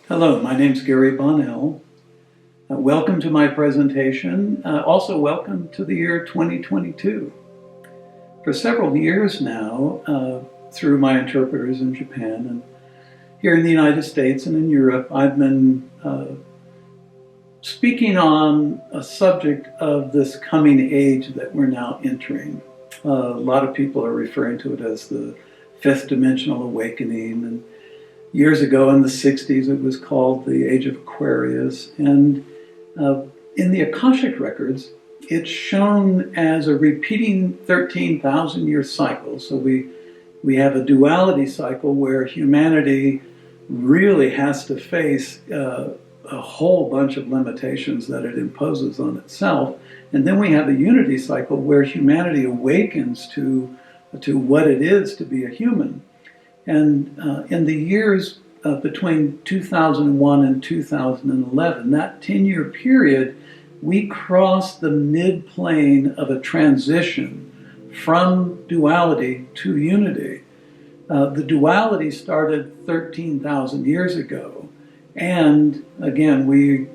Hello, my name's Gary Bonnell. Welcome to my presentation. Also, welcome to the year 2022. For several years now, through my interpreters in Japan and here in the United States and in Europe, I've been speaking on a subject of this coming age that we're now entering. A lot of people are referring to it as the fifth dimensional awakening, and years ago in the 60s, it was called the Age of Aquarius. And in the Akashic records, it's shown as a repeating 13,000-year cycle. So we have a duality cycle where humanity really has to face a whole bunch of limitations that it imposes on itself. And then we have a unity cycle where humanity awakens to what it is to be a human. And in the years between 2001 and 2011, that 10-year period, we crossed the mid-plane of a transition from duality to unity. The duality started 13,000 years ago. And again, we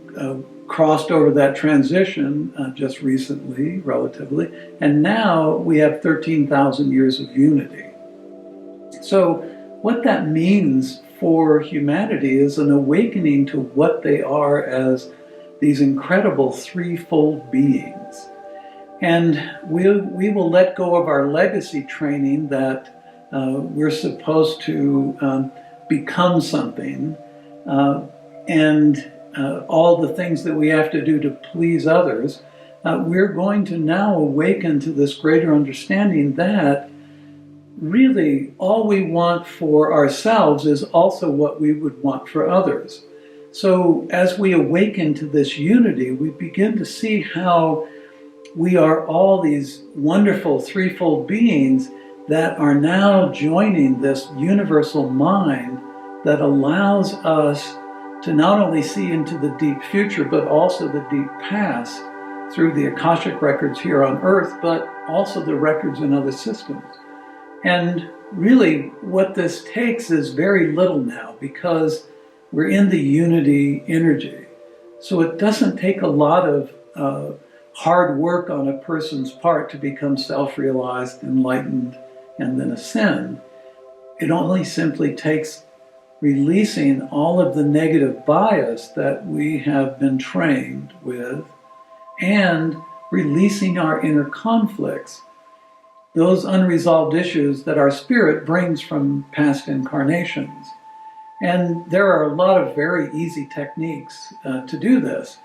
crossed over that transition just recently, relatively. And now we have 13,000 years of unity. So what that means for humanity is an awakening to what they are as these incredible threefold beings. And we will let go of our legacy training that we're supposed to become something and all the things that we have to do to please others. We're going to now awaken to this greater understanding that really, all we want for ourselves is also what we would want for others. So as we awaken to this unity, we begin to see how we are all these wonderful threefold beings that are now joining this universal mind that allows us to not only see into the deep future, but also the deep past through the Akashic records here on Earth, but also the records in other systems. And really, what this takes is very little now because we're in the unity energy. So it doesn't take a lot of hard work on a person's part to become self-realized, enlightened, and then ascend. It only simply takes releasing all of the negative bias that we have been trained with and releasing our inner conflicts, those unresolved issues that our spirit brings from past incarnations. And there are a lot of very easy techniques to do this.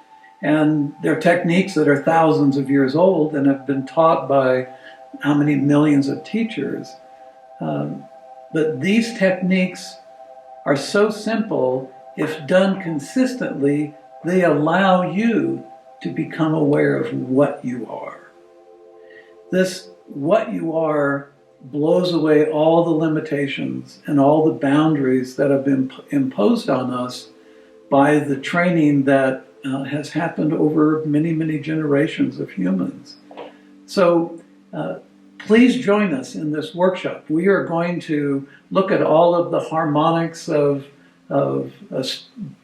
And they're techniques that are thousands of years old and have been taught by how many millions of teachers. But these techniques are so simple, if done consistently, they allow you to become aware of what you are. This what you are blows away all the limitations and all the boundaries that have been imposed on us by the training that has happened over many, many generations of humans. So please join us in this workshop. We are going to look at all of the harmonics of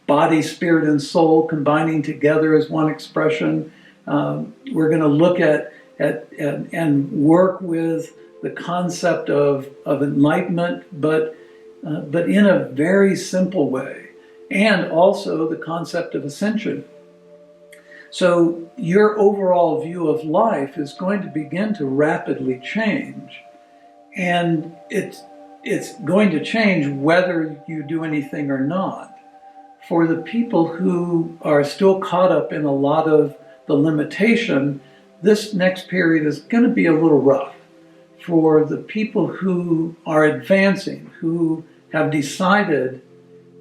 body, spirit, and soul combining together as one expression. We're going to look at and work with the concept of enlightenment, but in a very simple way, and also the concept of ascension. So your overall view of life is going to begin to rapidly change, and it's going to change whether you do anything or not. For the people who are still caught up in a lot of the limitation, this next period is going to be a little rough. For the people who are advancing, who have decided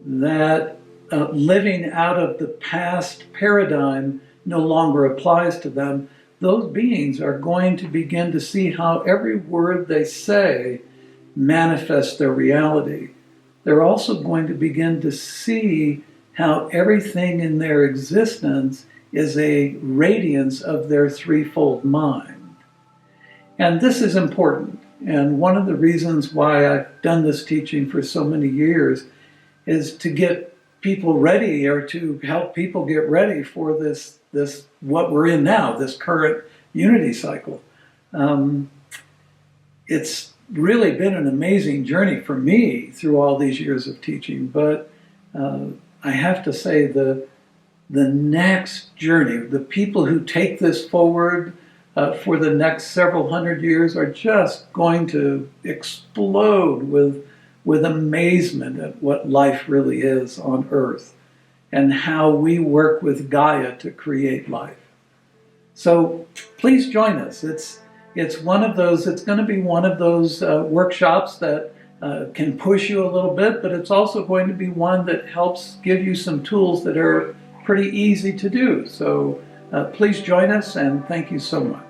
that living out of the past paradigm no longer applies to them, those beings are going to begin to see how every word they say manifests their reality. They're also going to begin to see how everything in their existence is a radiance of their threefold mind. And this is important. And one of the reasons why I've done this teaching for so many years is to get people ready, or to help people get ready for this what we're in now, this current unity cycle. It's really been an amazing journey for me through all these years of teaching, but I have to say the next journey, the people who take this forward for the next several hundred years are just going to explode with amazement at what life really is on Earth and how we work with Gaia to create life. So please join us. It's one of those. It's going to be one of those workshops that can push you a little bit, but it's also going to be one that helps give you some tools that are pretty easy to do. So please join us, and thank you so much.